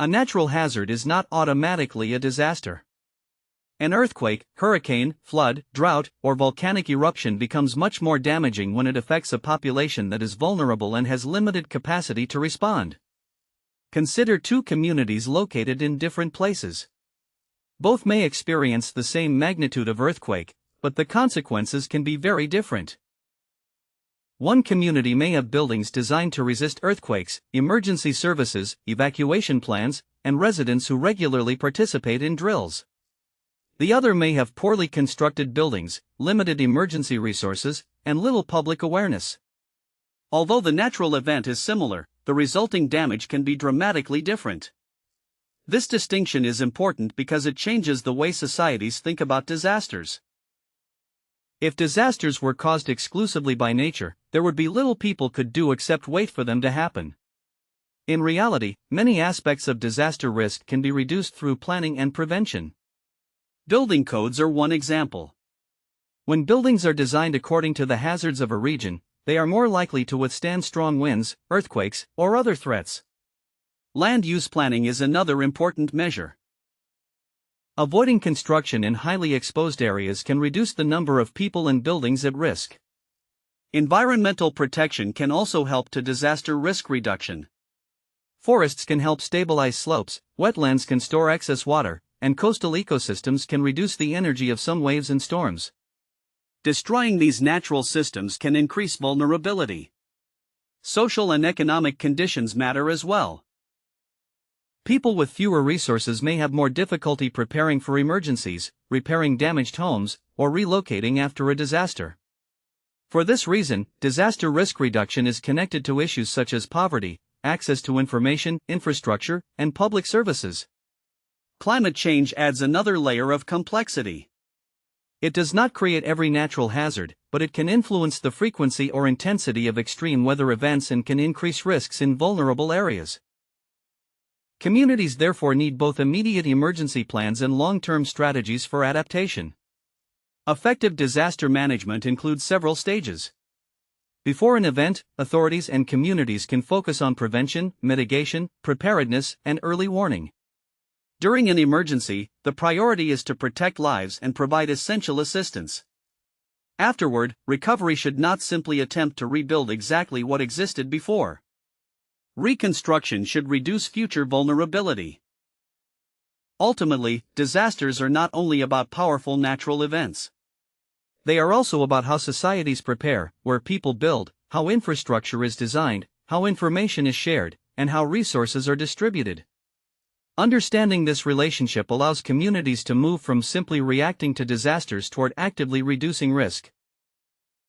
A natural hazard is not automatically a disaster. An earthquake, hurricane, flood, drought, or volcanic eruption becomes much more damaging when it affects a population that is vulnerable and has limited capacity to respond. Consider two communities located in different places. Both may experience the same magnitude of earthquake, but the consequences can be very different. One community may have buildings designed to resist earthquakes, emergency services, evacuation plans, and residents who regularly participate in drills. The other may have poorly constructed buildings, limited emergency resources, and little public awareness. Although the natural event is similar, the resulting damage can be dramatically different. This distinction is important because it changes the way societies think about disasters. If disasters were caused exclusively by nature, there would be little people could do except wait for them to happen. In reality, many aspects of disaster risk can be reduced through planning and prevention. Building codes are one example. When buildings are designed according to the hazards of a region, they are more likely to withstand strong winds, earthquakes, or other threats. Land use planning is another important measure. Avoiding construction in highly exposed areas can reduce the number of people and buildings at risk. Environmental protection can also help to disaster risk reduction. Forests can help stabilize slopes, wetlands can store excess water, and coastal ecosystems can reduce the energy of some waves and storms. Destroying these natural systems can increase vulnerability. Social and economic conditions matter as well. People with fewer resources may have more difficulty preparing for emergencies, repairing damaged homes, or relocating after a disaster. For this reason, disaster risk reduction is connected to issues such as poverty, access to information, infrastructure, and public services. Climate change adds another layer of complexity. It does not create every natural hazard, but it can influence the frequency or intensity of extreme weather events and can increase risks in vulnerable areas. Communities therefore need both immediate emergency plans and long-term strategies for adaptation. Effective disaster management includes several stages. Before an event, authorities and communities can focus on prevention, mitigation, preparedness, and early warning. During an emergency, the priority is to protect lives and provide essential assistance. Afterward, recovery should not simply attempt to rebuild exactly what existed before. Reconstruction should reduce future vulnerability. Ultimately, disasters are not only about powerful natural events. They are also about how societies prepare, where people build, how infrastructure is designed, how information is shared, and how resources are distributed. Understanding this relationship allows communities to move from simply reacting to disasters toward actively reducing risk.